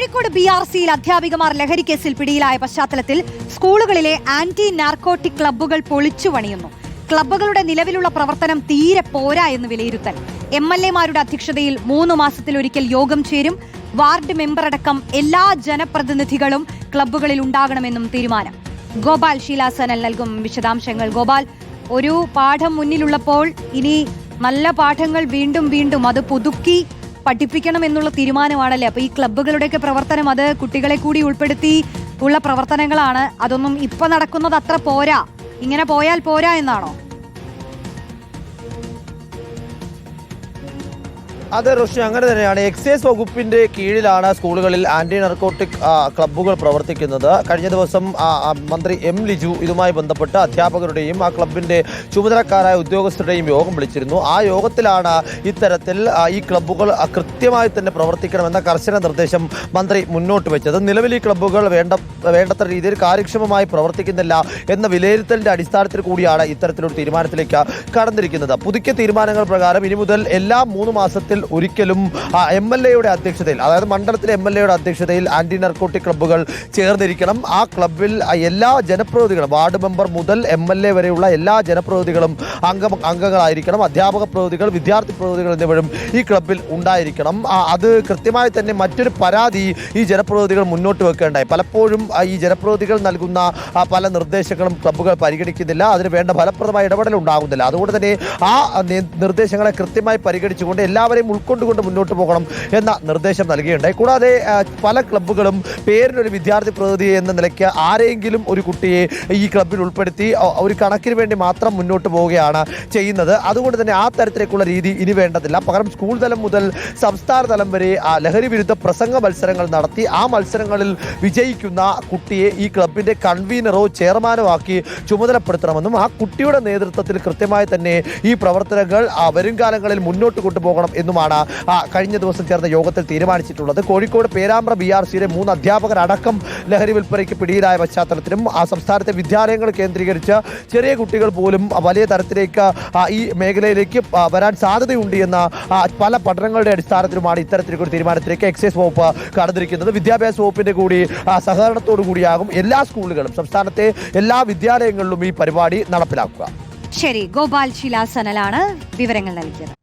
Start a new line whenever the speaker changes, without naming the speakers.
കോഴിക്കോട് BRCയിൽ അധ്യാപികമാർ ലഹരിക്കേസിൽ പിടിയിലായ പശ്ചാത്തലത്തിൽ സ്കൂളുകളിലെ ആന്റി നാർക്കോട്ടിക് ക്ലബ്ബുകൾ പൊളിച്ചു പണിയുന്നു. ക്ലബ്ബുകളുടെ നിലവിലുള്ള പ്രവർത്തനം തീരെ പോരാ എന്ന് വിലയിരുത്തൽ. MLA-മാരുടെ അധ്യക്ഷതയിൽ 3 മാസത്തിലൊരിക്കൽ യോഗം ചേരും. വാർഡ് മെമ്പറടക്കം എല്ലാ ജനപ്രതിനിധികളും ക്ലബ്ബുകളിൽ ഉണ്ടാകണമെന്നും തീരുമാനം. ഗോപാൽ ശീലാസനൽ നൽകും വിശദാംശങ്ങൾ. ഗോപാൽ, ഒരു പാഠം മുന്നിലുള്ളപ്പോൾ ഇനി നല്ല പാഠങ്ങൾ വീണ്ടും അത് പുതുക്കി പഠിപ്പിക്കണം എന്നുള്ള തീരുമാനമാണല്ലേ? അപ്പൊ ഈ ക്ലബ്ബുകളുടെയൊക്കെ പ്രവർത്തനം അത് കുട്ടികളെ കൂടി ഉൾപ്പെടുത്തി ഉള്ള പ്രവർത്തനങ്ങളാണ്. അതൊന്നും ഇപ്പൊ നടക്കുന്നത് അത്ര പോരാ, ഇങ്ങനെ പോയാൽ പോരാ എന്നാണോ?
അതെ റോഷി, അങ്ങനെ തന്നെയാണ്. എക്സൈസ് വകുപ്പിന്റെ കീഴിലാണ് സ്കൂളുകളിൽ ആന്റി നർക്കോട്ടിക് ക്ലബ്ബുകൾ പ്രവർത്തിക്കുന്നത്. കഴിഞ്ഞ ദിവസം മന്ത്രി M. ലിജു ഇതുമായി ബന്ധപ്പെട്ട് അധ്യാപകരുടെയും ആ ക്ലബിന്റെ ചുമതലക്കാരായ ഉദ്യോഗസ്ഥരുടെയും യോഗം വിളിച്ചിരുന്നു. ആ യോഗത്തിലാണ് ഇത്തരത്തിൽ ഈ ക്ലബ്ബുകൾ കൃത്യമായി തന്നെ പ്രവർത്തിക്കണമെന്ന കർശന നിർദ്ദേശം മന്ത്രി മുന്നോട്ട് വെച്ചത്. നിലവിൽ ഈ ക്ലബ്ബുകൾ വേണ്ടത്ര രീതിയിൽ കാര്യക്ഷമമായി പ്രവർത്തിക്കുന്നില്ല എന്ന വിലയിരുത്തലിന്റെ അടിസ്ഥാനത്തിൽ കൂടിയാണ് ഇത്തരത്തിലൊരു തീരുമാനത്തിലേക്ക് കടന്നിരിക്കുന്നത്. പുതുക്കിയ തീരുമാനങ്ങൾ പ്രകാരം ഇനി മുതൽ എല്ലാ 3 മാസത്തിൽ ഒരിക്കലും MLA-യുടെ അധ്യക്ഷതയിൽ, അതായത് മണ്ഡലത്തിലെ MLA-യുടെ അധ്യക്ഷതയിൽ ആന്റി നർക്കോട്ടിക് ക്ലബ്ബുകൾ ചേർന്നിരിക്കണം. ആ ക്ലബ്ബിൽ എല്ലാ ജനപ്രതിനിധികളും, വാർഡ് മെമ്പർ മുതൽ MLA വരെയുള്ള എല്ലാ ജനപ്രതിനിധികളും അംഗങ്ങളായിരിക്കണം. അധ്യാപക പ്രതിനിധികൾ, വിദ്യാർത്ഥി പ്രതിനിധികൾ എന്നിവരും ഈ ക്ലബ്ബിൽ ഉണ്ടായിരിക്കണം. അത് കൃത്യമായി തന്നെ മറ്റൊരു പരാതി ഈ ജനപ്രതിനിധികൾ മുന്നോട്ട് വെക്കേണ്ടായി. പലപ്പോഴും ഈ ജനപ്രതിനിധികൾ നൽകുന്ന പല നിർദ്ദേശങ്ങളും ക്ലബ്ബുകൾ പരിഗണിക്കുന്നില്ല, അതിന് വേണ്ട ഫലപ്രദമായ ഇടപെടൽ ഉണ്ടാകുന്നില്ല. അതുകൊണ്ട് തന്നെ ആ നിർദ്ദേശങ്ങളെ കൃത്യമായി പരിഗണിച്ചുകൊണ്ട് എല്ലാവരെയും ഉൾക്കൊണ്ടുകൊണ്ട് മുന്നോട്ട് പോകണം എന്ന നിർദ്ദേശം നൽകിയിട്ടുണ്ടായി. കൂടാതെ പല ക്ലബ്ബുകളും പേരിനൊരു വിദ്യാർത്ഥി പ്രതിനിധി എന്ന നിലയ്ക്ക് ആരെങ്കിലും ഒരു കുട്ടിയെ ഈ ക്ലബ്ബിൽ ഉൾപ്പെടുത്തി ഒരു കണക്കിന് വേണ്ടി മാത്രം മുന്നോട്ട് പോവുകയാണ് ചെയ്യുന്നത്. അതുകൊണ്ട് തന്നെ ആ തരത്തിലേക്കുള്ള രീതി ഇനി വേണ്ടതില്ല. പകരം സ്കൂൾ തലം മുതൽ സംസ്ഥാന തലം വരെ ലഹരി വിരുദ്ധ പ്രസംഗ മത്സരങ്ങൾ നടത്തി ആ മത്സരങ്ങളിൽ വിജയിക്കുന്ന കുട്ടിയെ ഈ ക്ലബിന്റെ കൺവീനറോ ചെയർമാനോ ആക്കി ചുമതലപ്പെടുത്തണമെന്നും ആ കുട്ടിയുടെ നേതൃത്വത്തിൽ കൃത്യമായി തന്നെ ഈ പ്രവർത്തനങ്ങൾ വരും കാലങ്ങളിൽ മുന്നോട്ട് കൊണ്ടുപോകണം എന്നുമാണ് കഴിഞ്ഞ ദിവസം ചേർന്ന യോഗത്തിൽ തീരുമാനിച്ചിട്ടുള്ളത്. കോഴിക്കോട് പേരാമ്പ്ര BRCയിലെ 3 അധ്യാപകരടക്കം ലഹരി വിൽപ്പനയ്ക്ക് പിടിയിലായ പശ്ചാത്തലത്തിലും ആ സംസ്ഥാനത്തെ വിദ്യാലയങ്ങൾ കേന്ദ്രീകരിച്ച് ചെറിയ കുട്ടികൾ പോലും വലിയ തരത്തിലേക്ക് ഈ മേഖലയിലേക്ക് വരാൻ സാധ്യതയുണ്ട് എന്ന പല പഠനങ്ങളുടെ അടിസ്ഥാനത്തിലുമാണ് ഇത്തരത്തിലൊരു തീരുമാനത്തിലേക്ക് എക്സൈസ് വകുപ്പ് കടന്നിരിക്കുന്നത്. വിദ്യാഭ്യാസ വകുപ്പിന്റെ കൂടി സഹകരണത്തോടു കൂടിയാകും എല്ലാ സ്കൂളുകളും, സംസ്ഥാനത്തെ എല്ലാ വിദ്യാലയങ്ങളിലും ഈ പരിപാടി നടപ്പിലാക്കുക.
ശരി, ഗോപാൽ ശീലാസനലാണ് വിവരങ്ങൾ നൽകിയത്.